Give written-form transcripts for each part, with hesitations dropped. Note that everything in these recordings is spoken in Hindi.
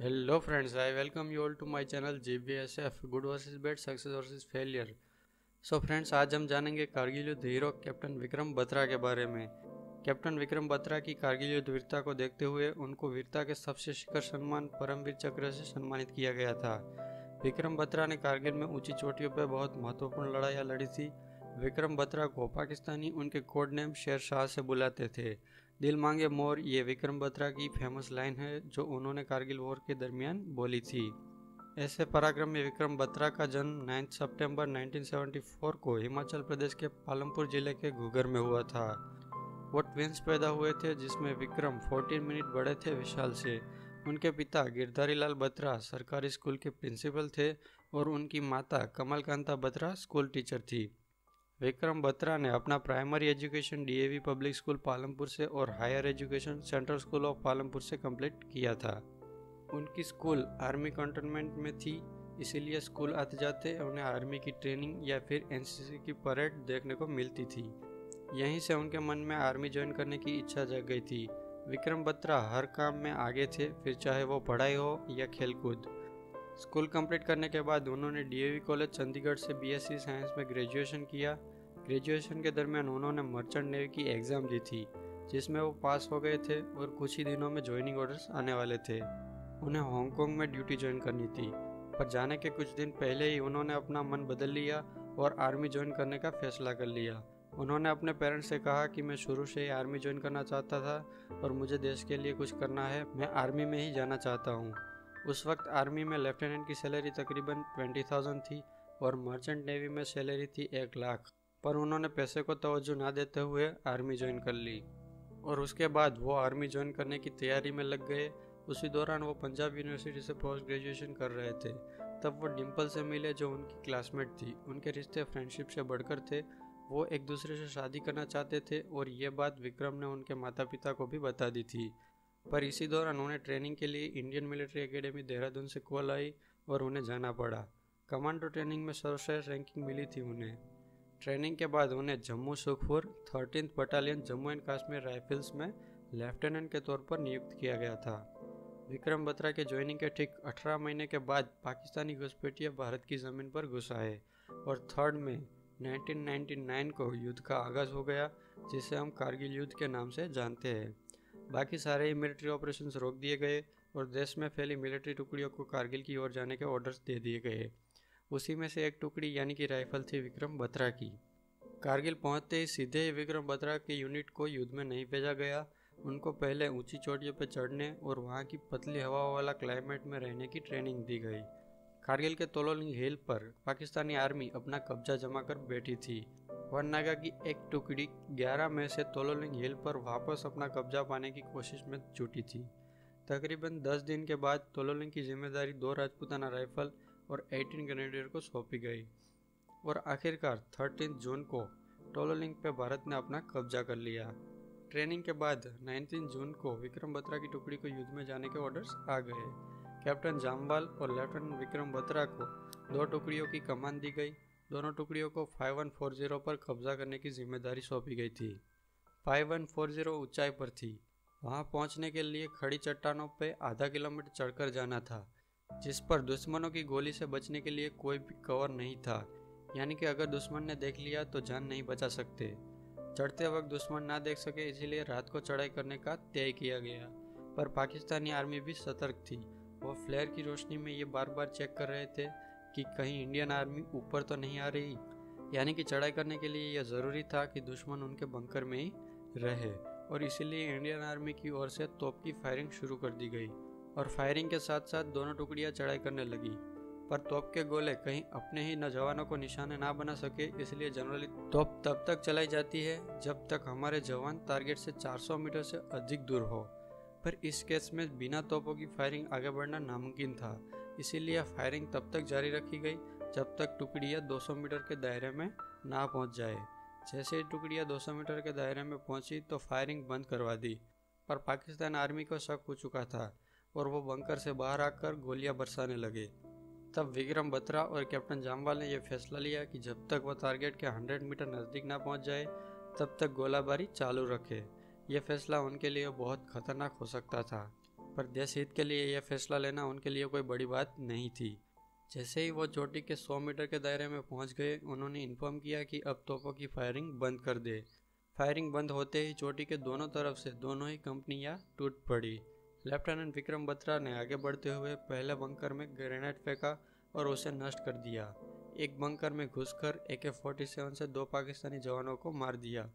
Hello friends, I welcome you all to my channel GBSF Good versus Bad Success versus Failure। So friends, आज हम जानेंगे कारगिल युद्ध हीरो कैप्टन विक्रम बत्रा के बारे में। कैप्टन विक्रम बत्रा की कारगिल युद्ध वीरता को देखते हुए उनको वीरता के सबसे शिखर सम्मान परमवीर चक्र से सम्मानित किया गया था। विक्रम बत्रा ने कारगिल में ऊंची चोटियों पर बहुत महत्वपूर्ण लड़ाइयाँ लड़ी थी। विक्रम बत्रा को पाकिस्तानी उनके कोड नेम शेर शाह से बुलाते थे। दिल मांगे मोर ये विक्रम बत्रा की फेमस लाइन है जो उन्होंने कारगिल वॉर के दरमियान बोली थी। ऐसे पराक्रम में विक्रम बत्रा का जन्म 9 सितंबर 1974 को हिमाचल प्रदेश के पालमपुर जिले के घूगर में हुआ था। वो ट्विंस पैदा हुए थे जिसमें विक्रम 14 मिनट बड़े थे विशाल से। उनके पिता गिरधारी लाल बत्रा सरकारी स्कूल के प्रिंसिपल थे और उनकी माता कमलकांता बत्रा स्कूल टीचर थी। विक्रम बत्रा ने अपना primary education DAV public school Palampur से और higher education central school of Palampur से कंप्लीट किया था। उनकी स्कूल आर्मी कंटोनमेंट में थी, इसीलिए स्कूल आते जाते उन्हें आर्मी की ट्रेनिंग या फिर एनसीसी की परेड देखने को मिलती थी। यहीं से उनके मन में आर्मी ज्वाइन करने की इच्छा जग गई थी। विक्रम बत्रा हर काम में आगे थे, फिर चाहे वो पढ़ाई हो या खेलकूद। स्कूल कंप्लीट करने के बाद उन्होंने डीएवी कॉलेज चंडीगढ़ से बीएससी साइंस में ग्रेजुएशन किया। ग्रेजुएशन के दरमियान उन्होंने मर्चेंट नेवी की एग्ज़ाम दी थी जिसमें वो पास हो गए थे और कुछ ही दिनों में ज्वाइनिंग ऑर्डर्स आने वाले थे। उन्हें हांगकांग में ड्यूटी ज्वाइन करनी थी, पर जाने के कुछ दिन पहले ही उन्होंने अपना मन बदल लिया और आर्मी ज्वाइन करने का फैसला कर लिया। उन्होंने अपने पेरेंट्स से कहा कि मैं शुरू से ही आर्मी ज्वाइन करना चाहता था और मुझे देश के लिए कुछ करना है, मैं आर्मी में ही जाना चाहता हूँ। उस वक्त आर्मी में लेफ्टिनेंट की सैलरी तकरीबन 20,000 थी और मर्चेंट नेवी में सैलरी थी 1 लाख, पर उन्होंने पैसे को तवज्जो ना देते हुए आर्मी ज्वाइन कर ली और उसके बाद वो आर्मी ज्वाइन करने की तैयारी में लग गए। उसी दौरान वो पंजाब यूनिवर्सिटी से पोस्ट ग्रेजुएशन कर रहे थे। तब वो डिम्पल से मिले जो उनकी क्लासमेट थी। उनके रिश्ते फ्रेंडशिप से बढ़कर थे। वो एक दूसरे से शादी करना चाहते थे और ये बात विक्रम ने उनके माता पिता को भी बता दी थी। पर इसी दौरान उन्हें ट्रेनिंग के लिए इंडियन मिलिट्री एकेडमी देहरादून से कॉल आई और उन्हें जाना पड़ा। कमांडो ट्रेनिंग में सर्वश्रेष्ठ रैंकिंग मिली थी उन्हें। ट्रेनिंग के बाद उन्हें Jammu Sukhpur 13th battalion Jammu and Kashmir rifles में लेफ्टिनेंट के तौर पर नियुक्त किया गया था। विक्रम बत्रा के ज्वाइनिंग के ठीक 18 महीने के बाद पाकिस्तानी घुसपैठिए भारत की ज़मीन पर घुस आए और 3 मई 1999 को युद्ध का आगाज़ हो गया, जिसे हम कारगिल युद्ध के नाम से जानते हैं। बाकी सारे ही मिलिट्री ऑपरेशंस रोक दिए गए और देश में फैली मिलिट्री टुकड़ियों को कारगिल की ओर जाने के ऑर्डर्स दे दिए गए। उसी में से एक टुकड़ी यानी कि राइफल थी विक्रम बत्रा की। कारगिल पहुंचते ही सीधे ही विक्रम बत्रा के यूनिट को युद्ध में नहीं भेजा गया। उनको पहले ऊंची चोटियों पर चढ़ने और वहां की पतली हवा वाला क्लाइमेट में रहने की ट्रेनिंग दी गई। कारगिल के तोलोलिंग हिल पर पाकिस्तानी आर्मी अपना कब्जा जमा कर बैठी थी। वरनागा की एक टुकड़ी 11 मई से तोलोलिंग हिल पर वापस अपना कब्जा पाने की कोशिश में जुटी थी। तकरीबन 10 दिन के बाद तोलोलिंग की जिम्मेदारी 2 राजपूताना राइफल और 18 ग्रेनेडियर को सौंपी गई और आखिरकार 13 जून को तोलोलिंग पे भारत ने अपना कब्जा कर लिया। ट्रेनिंग के बाद 19 जून को विक्रम बत्रा की टुकड़ी को युद्ध में जाने के ऑर्डर्स आ गए। कैप्टन जामवाल और लेफ्टिनेंट विक्रम बत्रा को 2 टुकड़ियों की कमान दी गई। दोनों टुकड़ियों को 5140 पर कब्जा करने की जिम्मेदारी सौंपी गई थी। 5140 ऊंचाई पर थी। वहां पहुंचने के लिए खड़ी चट्टानों पर आधा किलोमीटर चढ़कर जाना था, जिस पर दुश्मनों की गोली से बचने के लिए कोई भी कवर नहीं था, यानी कि अगर दुश्मन ने देख लिया तो जान नहीं बचा सकते। चढ़ते वक्त दुश्मन ना देख सके, इसीलिए रात को चढ़ाई करने का तय किया गया। पर पाकिस्तानी आर्मी भी सतर्क थी। वो फ्लेयर की रोशनी में ये बार बार चेक कर रहे थे कि कहीं इंडियन आर्मी ऊपर तो नहीं आ रही, यानी कि चढ़ाई करने के लिए यह ज़रूरी था कि दुश्मन उनके बंकर में ही रहे और इसीलिए इंडियन आर्मी की ओर से तोप की फायरिंग शुरू कर दी गई और फायरिंग के साथ साथ दोनों टुकड़ियां चढ़ाई करने लगी। पर तोप के गोले कहीं अपने ही नौजवानों को निशाने ना बना सके, इसलिए जनरली तोप तब तक चलाई जाती है जब तक हमारे जवान टारगेट से 400 मीटर से अधिक दूर हो। पर इस केस में बिना तोपों की फायरिंग आगे बढ़ना नामुमकिन था, इसीलिए फायरिंग तब तक जारी रखी गई जब तक टुकड़ियाँ 200 मीटर के दायरे में ना पहुंच जाए। जैसे ही टुकड़ियाँ 200 मीटर के दायरे में पहुंची तो फायरिंग बंद करवा दी। पर पाकिस्तान आर्मी को शक हो चुका था और वो बंकर से बाहर आकर गोलियां बरसाने लगे। तब विक्रम बत्रा और कैप्टन जामवाल ने यह फैसला लिया कि जब तक वो टारगेट के 100 मीटर नज़दीक ना पहुंच जाए तब तक गोलाबारी चालू रखे। यह फैसला उनके लिए बहुत खतरनाक हो सकता था, पर देश हित के लिए यह फैसला लेना उनके लिए कोई बड़ी बात नहीं थी। जैसे ही वो चोटी के 100 मीटर के दायरे में पहुंच गए, उन्होंने इन्फॉर्म किया कि अब तोपों की फायरिंग बंद कर दे। फायरिंग बंद होते ही चोटी के दोनों तरफ से दोनों ही कंपनियां टूट पड़ी। लेफ्टिनेंट विक्रम बत्रा ने आगे बढ़ते हुए पहले बंकर में ग्रेनेड फेंका और उसे नष्ट कर दिया। एक बंकर में घुसकर AK-47 से 2 पाकिस्तानी जवानों को मार दिया।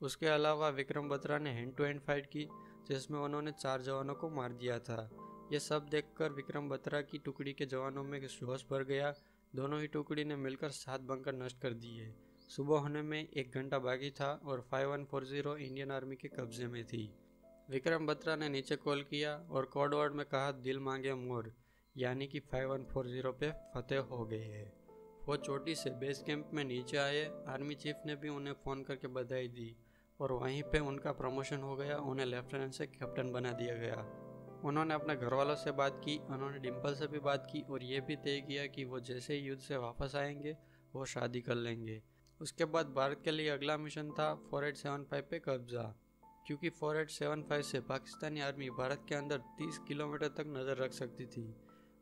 उसके अलावा विक्रम बत्रा ने हैंड टू हैंड फाइट की, जिसमें उन्होंने 4 जवानों को मार दिया था। ये सब देखकर विक्रम बत्रा की टुकड़ी के जवानों में जोश भर गया। दोनों ही टुकड़ी ने मिलकर 7 बंकर नष्ट कर दिए। सुबह होने में 1 घंटा बाकी था और 5140 इंडियन आर्मी के कब्जे में थी। विक्रम बत्रा ने नीचे कॉल किया और कोड वर्ड में कहा, दिल मांगे मोर, यानी कि 5140 पे फतेह हो गई है। वो चोटी से बेस कैंप में नीचे आए। आर्मी चीफ ने भी उन्हें फ़ोन करके बधाई दी और वहीं पे उनका प्रमोशन हो गया। उन्हें लेफ्टिनेंट से कैप्टन बना दिया गया। उन्होंने अपने घर वालों से बात की, उन्होंने डिम्पल से भी बात की और ये भी तय किया कि वो जैसे ही युद्ध से वापस आएंगे वो शादी कर लेंगे। उसके बाद भारत के लिए अगला मिशन था 4875 पे कब्जा, क्योंकि 4875 से पाकिस्तानी आर्मी भारत के अंदर 30 किलोमीटर तक नज़र रख सकती थी।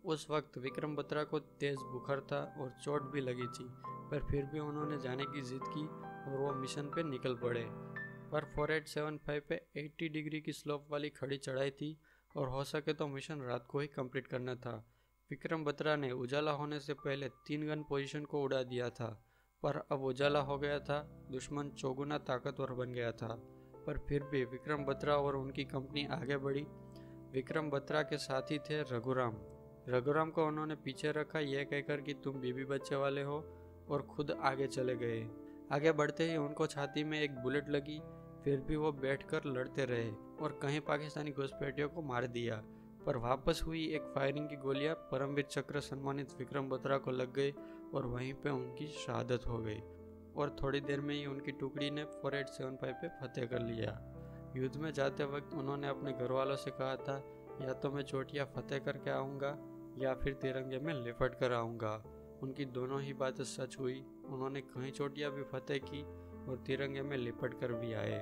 उस वक्त विक्रम बत्रा को तेज़ बुखार था और चोट भी लगी थी, पर फिर भी उन्होंने जाने की जिद की और वो मिशन पे निकल पड़े। पर 4875 पे 80 डिग्री की स्लोप वाली खड़ी चढ़ाई थी और हो सके तो मिशन रात को ही कंप्लीट करना था। विक्रम बत्रा ने उजाला होने से पहले 3 गन पोजीशन को उड़ा दिया था, पर अब उजाला हो गया था। दुश्मन चौगुना ताकतवर बन गया था, पर फिर भी विक्रम बत्रा और उनकी कंपनी आगे बढ़ी। विक्रम बत्रा के साथी थे रघुराम को उन्होंने पीछे रखा, यह कहकर कि तुम बीबी बच्चे वाले हो, और खुद आगे चले गए। आगे बढ़ते ही उनको छाती में एक बुलेट लगी, फिर भी वो बैठकर लड़ते रहे और कहीं पाकिस्तानी घुसपैठियों को मार दिया। पर वापस हुई एक फायरिंग की गोलियां परमवीर चक्र सम्मानित विक्रम बत्रा को लग गई और वहीं पे उनकी शहादत हो गई और थोड़ी देर में ही उनकी टुकड़ी ने 4875 पे फतेह कर लिया। युद्ध में जाते वक्त उन्होंने अपने घर वालों से कहा था, या तो मैं चोटियाँ फतेह करके आऊँगा या फिर तिरंगे में लिपट कर आऊँगा। उनकी दोनों ही बातें सच हुई। उन्होंने कहीं चोटियाँ भी फतेह की और तिरंगे में लिपट कर भी आए।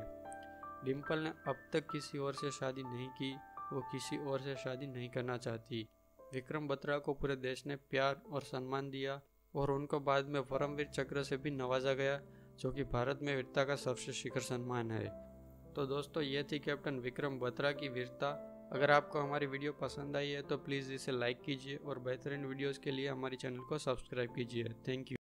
डिम्पल ने अब तक किसी और से शादी नहीं की, वो किसी और से शादी नहीं करना चाहती। विक्रम बत्रा को पूरे देश ने प्यार और सम्मान दिया और उनको बाद में परमवीर चक्र से भी नवाजा गया, जो कि भारत में वीरता का सबसे शिखर सम्मान है। तो दोस्तों, ये थी कैप्टन विक्रम बत्रा की वीरता। अगर आपको हमारी वीडियो पसंद आई है तो प्लीज़ इसे लाइक कीजिए और बेहतरीन वीडियोस के लिए हमारी चैनल को सब्सक्राइब कीजिए। Thank you.